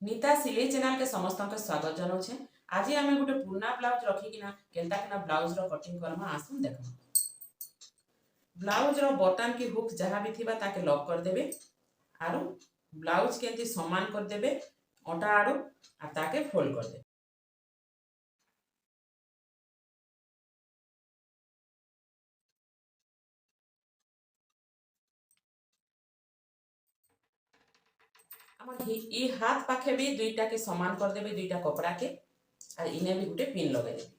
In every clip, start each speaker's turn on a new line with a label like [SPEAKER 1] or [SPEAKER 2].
[SPEAKER 1] नीता सिलाई चैनल के समस्त के स्वागत जनाऊे। आज आम गोटे पुराना ब्लाउज रखिकिना केनता किना ब्लाउज रो कटिंग करमा आसुन देखो। ब्लाउज रो बटन की हुक जहाँ भी थिबा ताके लॉक कर देबे आरो ब्लाउज केंती समान कर देबे ओटा आड़ो आ ताके फोल्ड कर देबे। ई हाथ पाखे भी दुईटा के समान कर देबे दुईटा कपड़ा के आ इने भी गोटे पिन लगे देबे।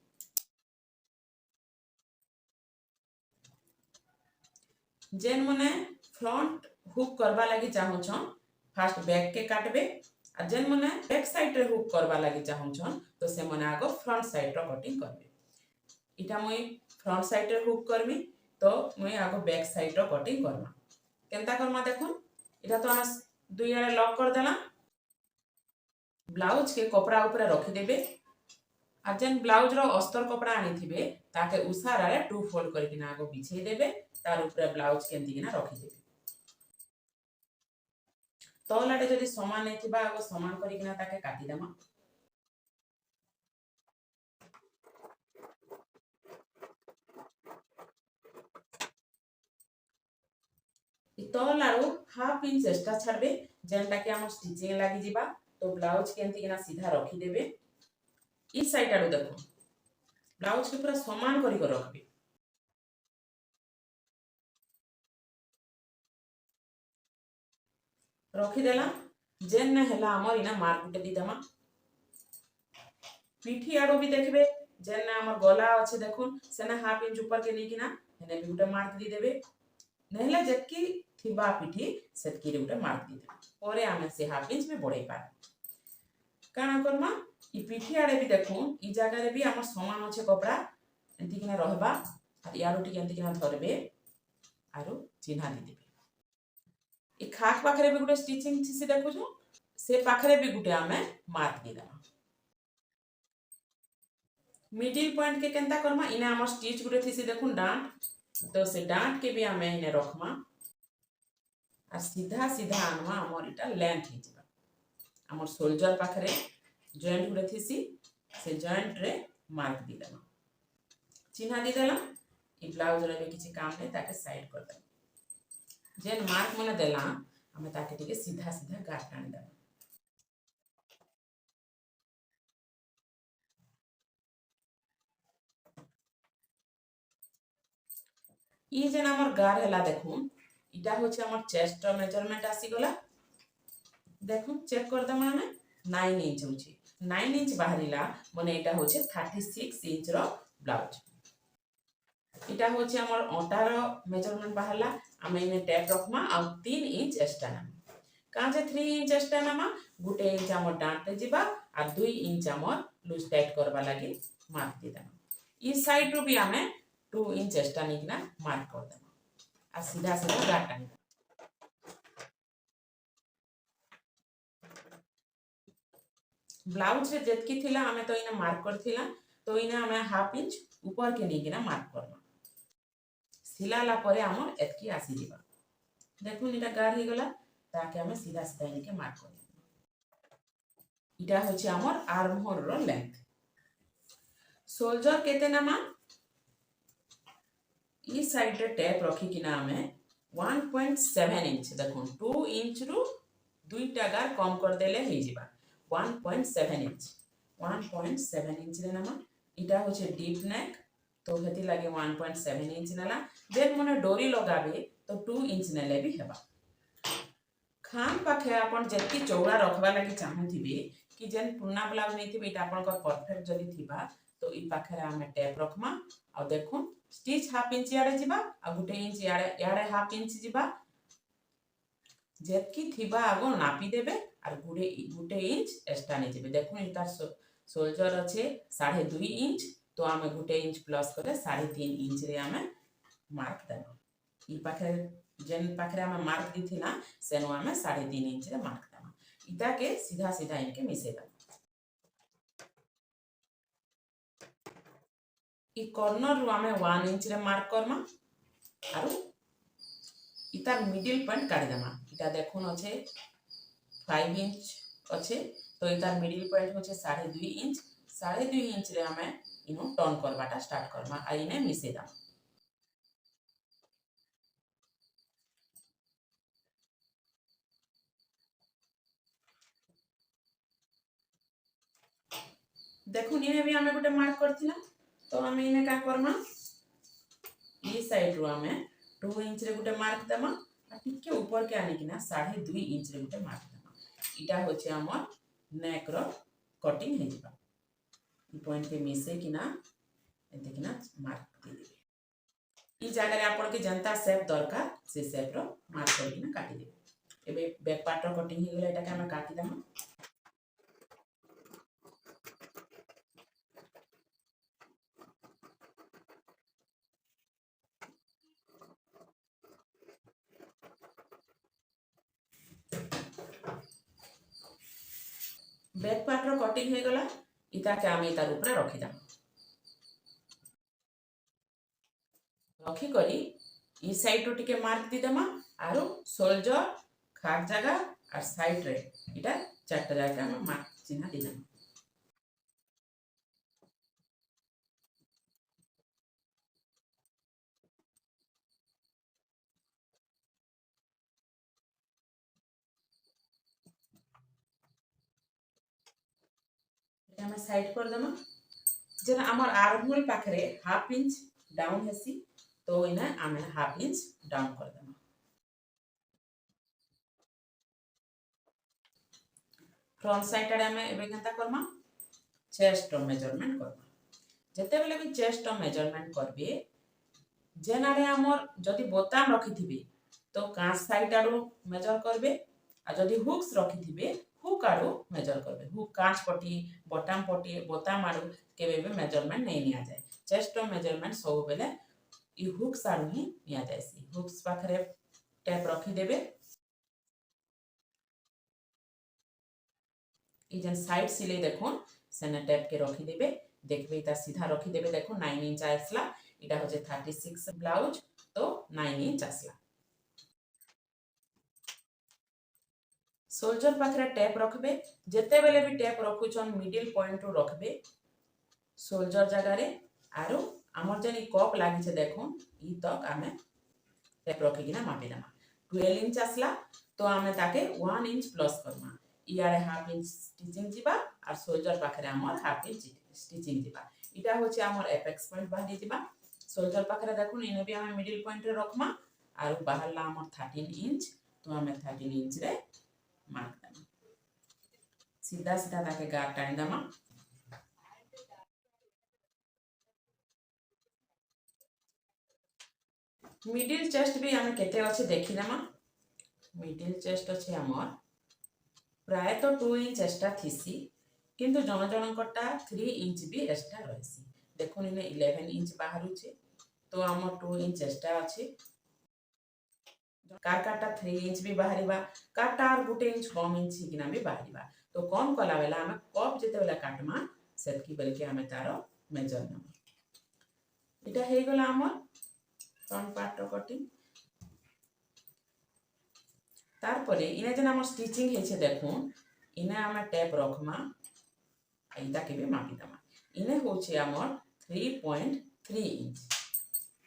[SPEAKER 1] जेन मने फ्रंट हुक करबा लगी चाहू छन फास्ट बैक के काटबे आ जेन मने बैक साइड रे हुक करबा लगी चाहू छन तो से मने आगो फ्रंट साइड रो कटिंग करबे। इटा मुई फ्रंट साइड रे हुक करबी तो मुई आगो बैक साइड रो कटिंग करबा। केनता करमा देखुन इटा तो हम दुई आरे लॉक कर देला। ब्लाउज के कपड़ा ऊपर रखी देबे आ जेन ब्लाउज रो अस्तर कपड़ा आनी थिबे ताके उसारा रे टू फोल्ड करके ना आगो बिछे देबे तार ऊपर ब्लाउज केंती किना रखी देबे। तलाटे जदि समान नै थिबा आगो समान करी किना ताके काटी देमा। तलाड़ू हाफ इंच एक्स्ट्रा छाड़बे जेनटा के हम स्टिचिंग लागि जिबा तो ब्लाउज केंती किना सीधा रखी देबे। ई साइड आड़ू देखो ब्लाउज के पूरा समान करी को रखबे। रखी देला जेन ने हैला हमर इना मार्क गुटे दी देमा। पीठी आड़ू भी देखबे जेन ने हमर गला अछि देखुन सेना हाफ इंच ऊपर के नी किना हेने भी गुटे मार्क दी देबे। नहले जक्की थिबा पीठी सेतकी रे गुटे मार्क दी देबे। ओरे आमे से हाफ इंच में बढाई पा काना करमा ई पीठी आड़े भी देखुन ई जगह रे भी हमर समान अछि कपड़ा एंती किना रहबा आ यारो टी एंती किना धरबे आरो चिन्हा दी देबे। ई खाक पाखरे भी गुटे स्टिचिंग थिसी देखु जो से पाखरे भी गुटे आमे मार्क दी देबा। मिडिल पॉइंट के केनता करमा इने हमर स्टिच गुटे थिसी देखुन डांट तो से डांट के भी आमे इने रखमा आ सीधा सीधा आनमा हमर इटा लेंथ ही जिबा। हमर शोल्डर पाखरे जॉइंट गुटे थिसी से जॉइंट रे मार्क दी देमा। चिन्हा दी देला ई ब्लाउज रे भी किछि काम नै ताके साइड कर देला। जेन मार्क मने देला हमें ताके टिके सीधा सीधा गाठ टाणी देला। ई जेन हमर गार हैला देखुन इटा होचे हमर चेस्ट मेजरमेंट आसी गला। देखुन चेक कर देमा हमें 9 इंच होची 9 इंच बाहरिला मने इटा होचे 36 इंच रो ब्लाउज। इटा होचे हमर ओटा रो मेजरमेंट बाहरला हमें इने टैप रखमा आ 3 इंच एक्स्ट्रा ना काजे 3 इंच एक्स्ट्रा नामा गुटे इंच हमर डांट रे जिबा आ 2 इंच हमर लूज टाइट करबा लागि mark the Dema. E side रो भी हमें 2 इंच एक्स्ट्रा निकना मार्क कर देमा आ सीधा सीधा गाठ टानी देमा। ब्लाउज रे जेतकी थिला हमें तो इने मार्क करथिला तो इने हमें हाफ इंच ऊपर के निकिना मार्क करना सिलाला परे हमर एतकी आसी जिबा। देखुन इटा गार ही गला ताके हमें सीधा सीधा इनके मार्क कर देबा। इटा होचे हमर आर्म होल रो लेंथ। शोल्डर केते नामा ई साइड रे टैप रखी किना हमें 1.7 इंच देखुन 2 इंच रु दुईटा गार कम कर देले हे जिबा 1.7 इंच 1.7 इंच रे नामा इटा होचे डीप नेक तो हेती लागे 1.7 इंच नेला। देन मने डोरी लगाबे तो 2 इंच नेले भी हेबा। खान पाखे आपण जेतकी चौड़ा रखबा लागि चाहूथिबे कि जेन पुना ब्लाउज नै थिबे इटा आपण को परफेक्ट जदी थिबा तो ई पाखे हमें टैप रखमा आ देखुन स्टिच हाफ इंच याडे जिबा आ गुटे इंच याडे हाफ इंच जिबा जेतकी थिबा आगो नापी देबे और गुटे इंच एक्स्ट्रा नै जिबे। देखुन इटा शोल्डर अच्छे 2.5 इंच तो आमे गुटे इंच प्लस करे 3.5 इंच रे आमे मार्क देबा। ई पाखे जेन पाखे आमे मार्क दिथिना सेनो आमे 3.5 इंच रे मार्क देबा। इटा के सीधा सीधा इनके मिसे देबा। ई कॉर्नर रो आमे 1 इंच रे मार्क करमा आरो इतार मिडिल पॉइंट काढी देमा। इटा देखुन अच्छे 5 इंच अच्छे तो इतार मिडिल पॉइंट होचे 2.5 इंच। 2.5 इंच रे हमें इनु टर्न करवाटा स्टार्ट करमा आ इने मिसे दा। देखुन इने भी हमें गोटे मार्क करथिला। तो हमें इने का करमा ई साइड रो हमें 2 इंच रे गोटे मार्क देमा आ टिके ऊपर के आनी किना 2.5 इंच रे गोटे मार्क देमा। इटा होचे हमर नेक रो कटिंग हे जिबा। ई पॉइंट के मिसे किना एते किना मार्क दे देबे। ई जगह रे आपन के जनता शेप दरकार से शेप रो मार्क कर किना काटी देबे। एबे बैक पार्ट रो कटिंग हे गेला एटा के हम काटी देमा। बैक पार्ट रो कटिंग हे गला इता के हम इतार ऊपर रखि दा। रखी करी ई साइड रो टिके मार्क दी देमा आरो शोल्डर खाक जगह और साइड रे इटा चारटा जगह हम मार्क चिन्ह दी देमा। एटा हम साइड कर देमा। जेना हमर आर्महोल पाखरे हाफ इंच डाउन हेसी तो इना हम हाफ इंच डाउन कर देमा। फ्रंट साइड रे हम एबे केनता करमा चेस्ट रो मेजरमेंट करमा। जते बेले भी चेस्ट रो मेजरमेंट करबे जेना रे हमर जदी बोताम रखिथिबे तो कांच साइड आडू मेजर करबे आ जदी हुक्स रखिथिबे हुक आडू मेजर करबे। हुक कांच पटी बटन पटी बोताम आडू केबे भी मेजरमेंट नहीं निया जाए। चेस्ट रो मेजरमेंट सब बेले ई हुक्स आडू ही निया जायसी। हुक्स पाखरे टेप रखि देबे। ई जन साइड सिले देखुन सेने टेप के रखि देबे। देखबे इता सीधा रखि देबे। देखो 9 इंच आसला। इटा होचे 36 ब्लाउज तो 9 इंच आसला। शोल्डर पाखरे टेप रखबे। जेते बेले भी टेप रखुचन मिडिल पॉइंट रो रखबे शोल्डर जगह रे आरो हमर जन ई कप लागि छे देखुन ई तक आमे टेप रखि किना मापी देमा। 12 इंच आसला तो आमे ताके 1 इंच प्लस करमा। इयारे हाफ इंच स्टिचिंग जिबा और शोल्डर पाखरे हमर हाफ इंच स्टिचिंग जिबा। इटा होचे हमर एपेक्स पॉइंट बाहरी जिबा। शोल्डर पाखरे देखुन इने भी आमे मिडिल पॉइंट रे रखमा और बाहरला हमर 13 इंच तो आमे 13 इंच रे मार्क देमा। सीधा सीधा ताके गार टाणी देमा। मिडिल चेस्ट भी आमे केते अछि देखि देमा। मिडिल चेस्ट अछि हमर प्राय तो 2 इंच एक्स्ट्रा थिसी किंतु जन जनकटा 3 इंच भी एक्स्ट्रा रहसी। देखुन इने 11 इंच बाहरु छे तो हमर 2 इंच एक्स्ट्रा अछि। कार काटा 3 इंच भी बाहरिबा काटा और गुटे इंच कम इंच हिकिना भी बाहरिबा। तो कम कला बेला हमें कप जेते बेला काटमा सेतकी बेल के हमें तारो मेजर नमा। इटा हे गला हमर फ्रंट पार्ट रो कटिंग। तारपरे इने जन हमर स्टिचिंग हेछे देखुन इने हमें टेप रखमा इटा के भी मापी दमा। इने होछे हमर 3.3 इंच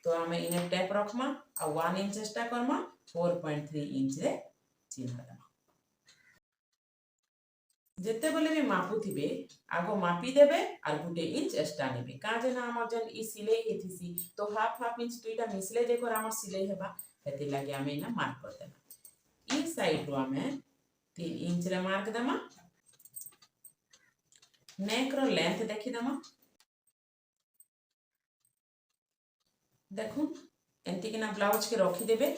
[SPEAKER 1] तो हमें इने टेप रखमा आ 1 इंच एक्स्ट्रा करमा 4.3 इंच रे चिन्ह दमा। जेते बेले भी मापु थिबे आगो मापी देबे और गुटे इंच एक्स्ट्रा नेबे। का जेना हमर जन ई सिलाई हेथिसी तो हाफ हाफ इंच दुइटा मिसले जेकर हमर सिलाई हेबा हेति लागि हमें इना मार्क कर देना। ई साइड रो हमें 3 इंच रे मार्क देमा। नेक रो लेंथ देखि देमा। देखुन एंती किना ब्लाउज के रखी देबे।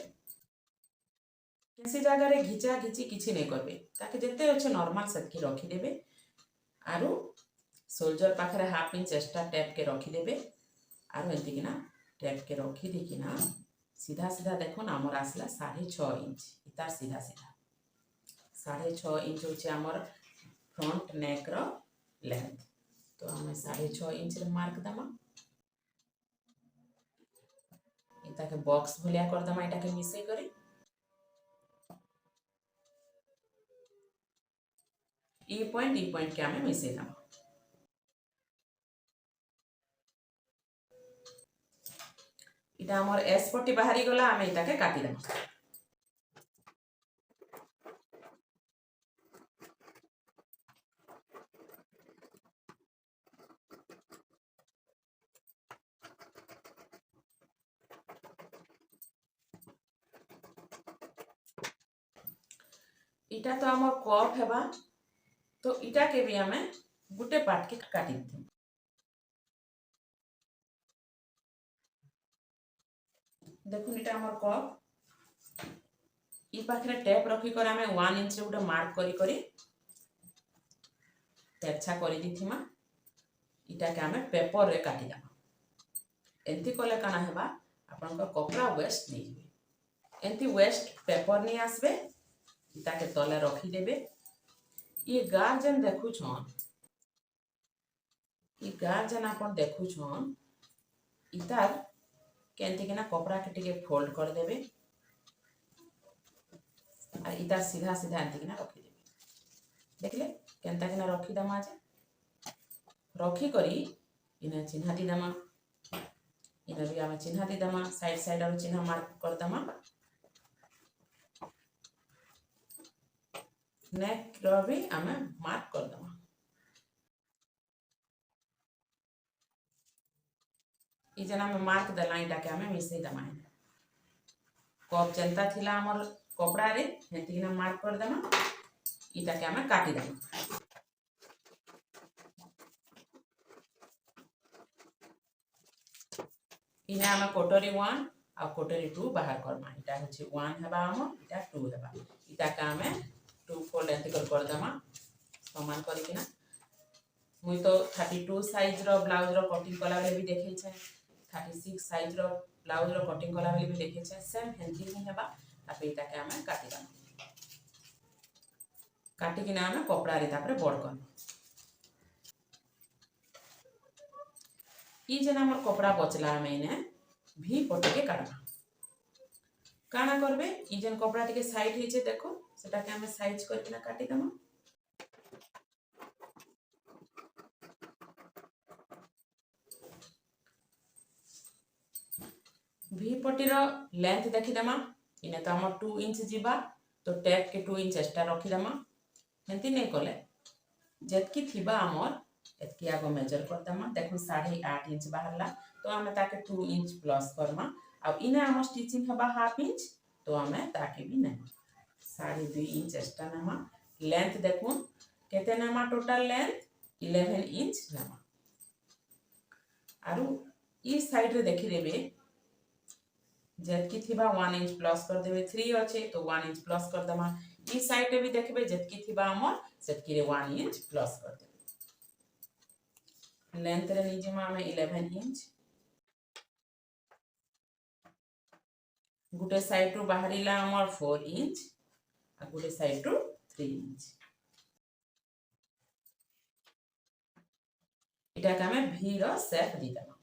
[SPEAKER 1] किसी जगह रे घिचा घिची किछि नै करबे ताकि जेते अछि नॉर्मल सेतकी रखी देबे आरो शोल्डर पाखरे हाफ इंच एक्स्ट्रा टेप के रखी देबे आरो एंती किना टेप के रखी दे किना सीधा सीधा देखुन हमर आसला 6.5 इंच इतार सीधा सीधा 6.5 इंच होचे हमर फ्रंट नेक रो लेंथ तो हमें 6.5 इंच रे मार्क दमा। इता के बॉक्स भलिया कर दमा। इटा के मिसे करी ଇ पॉइंट के आमे मिसेई दमा। इटा हमर एस पट्टी बाहरी गला आमे इटाके काटी दमा। इटा तो हमर कप हेबा तो इटा के भी आमे गुटे पार्ट के काटी दी। देखो इटा हमर कप ई पाखरे टेप रखी कर आमे 1 इंच रे गुटे मार्क करी करी तेरछा करी दिथिमा। इटा के आमे पेपर रे काटी दमा। एंती कले काना हेबा आपन को कपड़ा वेस्ट नहीं जिवे। एंती वेस्ट पेपर नहीं आसबे इटा के तले रखी देबे। ये गार जन देखु छन ई गार जन आपन देखु छन इतार केंती किना कपड़ा के टिके फोल्ड कर देबे और इतार सीधा सीधा एंती किना रखी देबे। देखले केंता किना रखी दमा जे रखी करी इने चिन्हाती दमा। इने भी आमे चिन्हाती दमा साइड साइड और चिन्ह मार्क कर दमा। नेक रो भी आमे मार्क कर दमा। ई जना में मार्क दला इटा के आमे मिसेई दमा। कप जनता थिला हमर कपड़ा रे हेंती किना मार्क कर दमा। इटा के आमे काटी दमा। इने आमे कोटरी 1 आ कोटरी 2 बाहर करमा। इटा होछि 1 हेबा हम इटा 2 हेबा। इटा का आमे 2 फोल्ड एंती कर दमा समान करी किना। मुई तो 32 साइज रो ब्लाउज रो कटिंग कला बेले भी देखै छै। 36 साइज रो ब्लाउज रो कटिंग कला बेले भी देखै छै। सेम हेंती ही हेबा। तापे इटा के आमे काटी दमा। काटी किना आमे कपड़ा रे तापरे बड़ करम। ई जेना हमर कपड़ा बचला आमे इने भी पट्टी के काटबा। काना करबे ई जेन कपड़ा टिके साइड हे छै देखो सेटा के आमे साइज कर किना काटी दमा। भी पट्टी रो लेंथ देखि दमा। इने तो हमर 2 इंच जीबा तो टेप के 2 इंच एक्स्ट्रा रखी दमा। हेंती नहीं कले जेतकी थिबा हमर एतकी आगो मेजर कर दमा। देखो 8.5 इंच बाहरला तो आमे ताके 2 इंच प्लस करमा। अब इने हमर स्टिचिंग हेबा हाफ इंच तो आमे ताके भी नेमा 2.5 इंच एक्स्ट्रा नेमा। लेंथ देखो केते नेमा टोटल लेंथ 11 इंच नेमा। आरु ई साइड रे देखि देबे जेतकी थिबा 1 इंच प्लस कर देबे। 3 अच्छे तो 1 इंच प्लस कर दमा। ई साइड रे भी देखबे जेतकी थिबा हमर सेतकी रे 1 इंच प्लस कर देबे। लेंथ रे नीचे में हमें 11 इंच। गुटे साइड रो बाहरीला हमर 4 इंच आ गुटे साइड रो 3 इंच। इटा का हमें भी रो शेप दी दमा।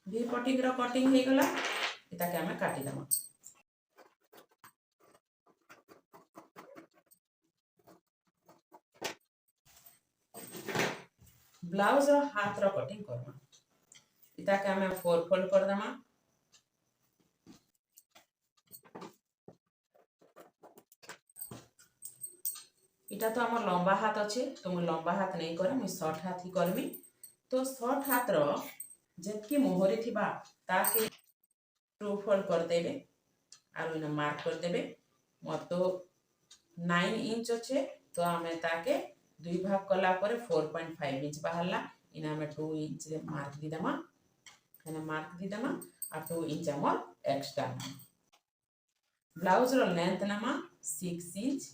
[SPEAKER 1] भी पट्टी रो कटिंग हे गला इटा के हमें काटी दमा। ब्लाउज रो हाथ रो कटिंग करमा। इटा के हमें 4 फोल्ड कर दमा। इटा तो हमर लंबा हाथ अच्छे तो मुई लंबा हाथ नहीं करे मुई शॉर्ट हाथ ही करमी। तो शॉर्ट हाथ रो जेतकी मोहरी थिबा ताके 2 फोल्ड कर देबे आरो इना मार्क कर देबे। मत तो 9 इंच अच्छे तो हमें ताके दुई भाग कला परे 4.5 इंच बाहरला इना हमें 2 इंच रे मार्क दी दमा। एना मार्क दी दमा आ 2 इंच हमर एक्स्ट्रा। ब्लाउज रो लेंथ नमा 6 इंच।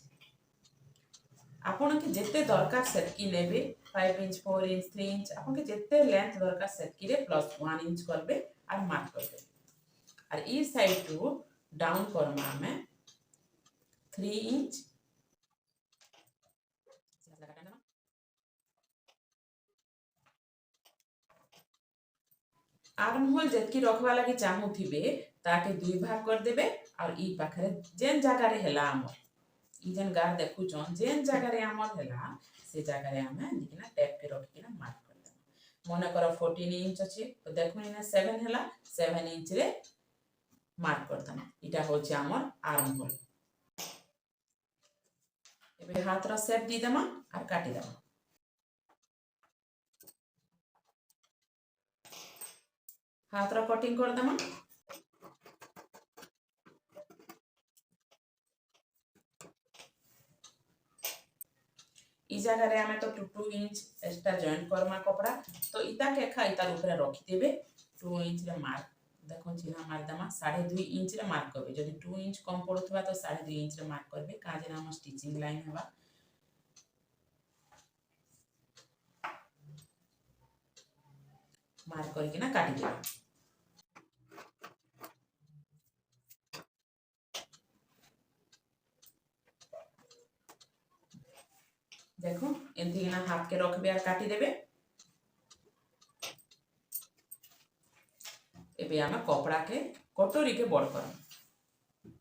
[SPEAKER 1] आपन के जेते दरकार सेतकी लेबे 5 इंच 4 इंच 3 इंच आपन के जेते लेंथ दरकार सेतकी रे प्लस 1 इंच करबे और मार्क करबे। और ई साइड टू डाउन करमा में 3 इंच। आर्म होल जेतकी रखवा लगी चाहू थिबे ताके दुई भाग कर देबे और ई पाखरे जेन जगह रे हेला हमर ई जेन गार देखुचन जेन जगह आमर हैला से जगह आमे दिखना टैप के रखिना मार्क कर देना। मन कर 14 इंच अच्छे तो देखो इने 7 हैला 7 इंच रे मार्क कर देना। इटा होचे आमर आर्म होल। एबे हाथ रा शेप दी देमा और काटी देमा। हाथ रा कटिंग कर देमा। इ जगह रे हमें तो 2 इंच एक्स्ट्रा जॉइंट करमा कपड़ा तो इता के खा इतार ऊपर रखी देबे 2 इंच रे मार्क देखो चिन्ह मार देमा 2.5 इंच रे मार्क करबे। जदि 2 इंच कम पड़ुथबा तो 2.5 इंच रे मार्क करबे काजे हम स्टिचिंग लाइन हेबा। मार्क करके ना काटी देबा। देखो एंती ना हाफ के रखबे और काटी देबे। एबे आमे कपड़ा के कटोरी के बड़ करम।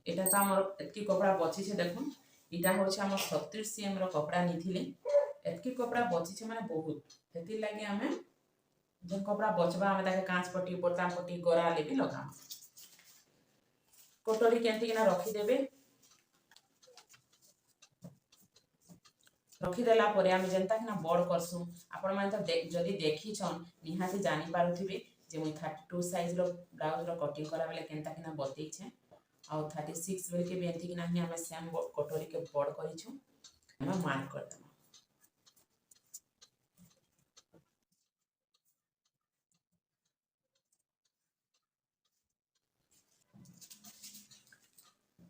[SPEAKER 1] एटा तो हमर एतकी कपड़ा बची छे देखो इटा होछे हमर 36 सीएम रो कपड़ा निथिले एतकी कपड़ा बची छे माने बहुत हेती लागि आमे जे कपड़ा बचबा आमे ताके कांच पट्टी बोताम पट्टी गरा ले भी लगाम। कटोरी केंती ना रखी देबे। रखी देला परे आमे जेंता कि ना बड़ करसु आपण माने तो जदी देखि छन निहाती जानि पारुथिबे जे मुई 32 साइज रो ब्लाउज रो कटिंग करा बेले केंता कि ना बतई छे और 36 बेल के बेंती कि ना ही हमें सेम कटोरी के बड़ करी छु हम मार्क कर देम।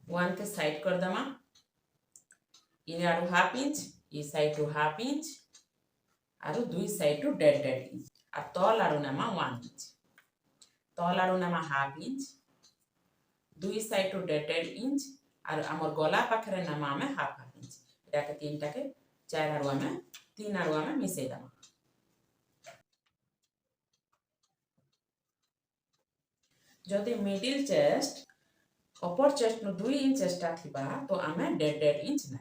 [SPEAKER 1] वन के साइड कर देमा। इने आडू हाफ इंच ई साइड टू हाफ इंच आरु दुई साइड टू 1.5 इंच आ तल आडू नामा 1 इंच तल आडू नामा हाफ इंच दुई साइड टू 1.5 इंच और आमर गला पाखरे नामा हमें हाफ इंच एटा के तीनटा के चार आडू हमें तीन आडू हमें मिसे देमा। जदि मिडिल चेस्ट अपर चेस्ट नो 2 इंच एक्स्ट्रा थिबा तो आमे 1.5 इंच ना।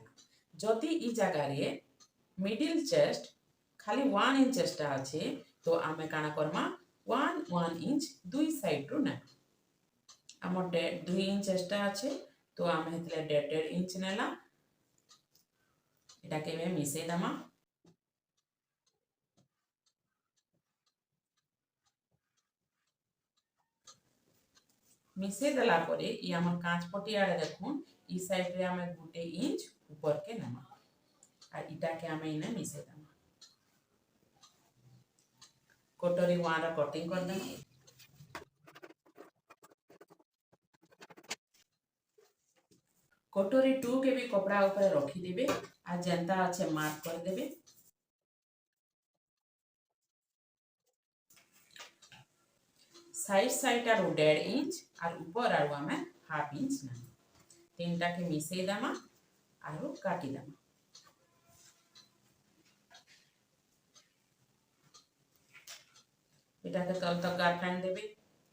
[SPEAKER 1] जदि ई जगह रे मिडिल चेस्ट खाली 1 इंच एक्स्ट्रा अच्छे तो आमे काना करमा 1 इंच दुई साइड रो ना। आमर 2 इंच एक्स्ट्रा अच्छे तो आमे हेतले 1.5 इंच नेला एटा के में मिसे दमा। मिसे देला परे ई आमर कांच पट्टी आड़े देखुन ई साइड रे आमे 1 इंच ऊपर के नेमा और इटा के आमे इने मिसे दमा। कटोरी 1 रा कटिंग कर देमा। कटोरी 2 के भी कपड़ा ऊपर रखी देबे आ जेंता अच्छे मार्क कर देबे। साइड साइड आरु 1.5 इंच और ऊपर आरु हमें हाफ इंच ना तीनटा के मिसे देमा आरु काटी देमा। इटा के तल तक गार टान देबे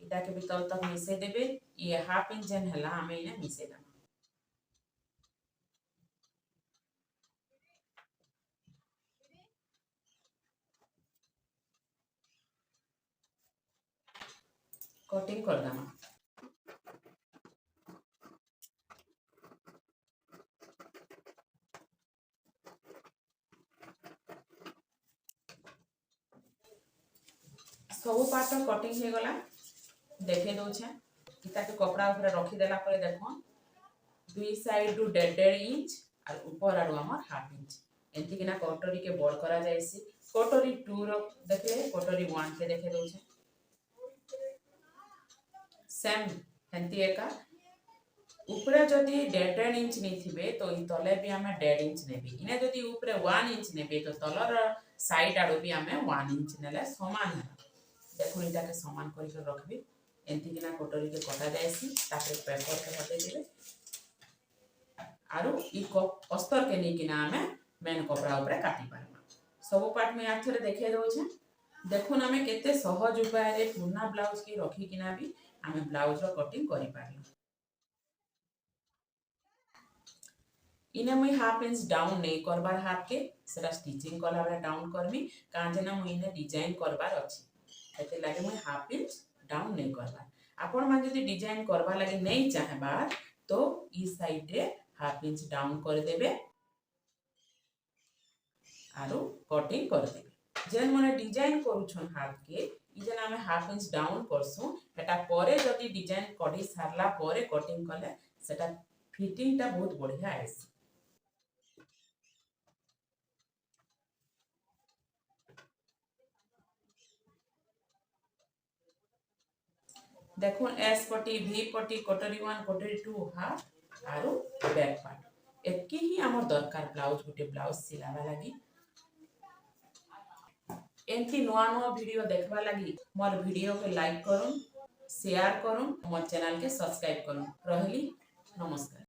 [SPEAKER 1] इटा के भी तल तक मिसे देबे ये हाफ इंच जेन हला हमें इने मिसे देमा। कटिंग कर देमा। सब पार्ट कटिंग हो गला देखे दउछे इता के कपड़ा ऊपर रखी देला परे देखो दुई साइड टू 1.5 इंच और ऊपर आरु हमर हाफ इंच एंती कि ना कटोरी के बड़ करा जायसी। कटोरी 2 रो देखले कटोरी 1 के देखे दउछे सेम हेंती एका ऊपरे जदि 1.5 इंच नहीं थिबे तो ई तले भी हमें 1.5 इंच नेबी इने जदि ऊपरे 1 इंच नेबे तो तलर साइड आडो भी हमें 1 इंच नेले समान है। देखो इटा के समान करके रखबे एंती कि ना कटोरी के कटा जायसी ताके पेपर के हटे देबे आरु ई अस्तर के नी कि ना हमें मेन कपड़ा ऊपर काटी पारमा। सब पार्ट में आथरे देखे दउछे देखुन हमें केते सहज उपाय रे पुरना ब्लाउज के रखी कि ना भी हमें ब्लाउज रो कटिंग करि पारला। इने मुई हाफ इंच डाउन नहीं करबार हाथ के सेटा स्टिचिंग कला बेला डाउन करमी काजे ना मुई इने डिजाइन करबार अछि एते लागे मुई हाफ इंच डाउन नहीं करबार आपण मान जदी डिजाइन करबा लागे नहीं चाहबार तो ई साइड रे हाफ इंच डाउन कर देबे आरो कटिंग कर देबे जेन माने डिजाइन करूछन हाथ के ई जेन हमें हाफ इंच डाउन करसु एटा परे जदी डिजाइन कडी सारला परे कटिंग कले सेटा फिटिंग ता बहुत बढ़िया आइसी। देखो एस पट्टी भी पट्टी कटोरी 1 कटोरी 2 हाफ आरो बैक पार्ट एतकी ही हमर दरकार ब्लाउज गुटे ब्लाउज सिलावा लागि एमती नुआ नुआ वीडियो देखबा लागि मोर वीडियो के लाइक करूँ शेयर करूँ मोर चैनल के सब्सक्राइब करूँ रहली नमस्कार।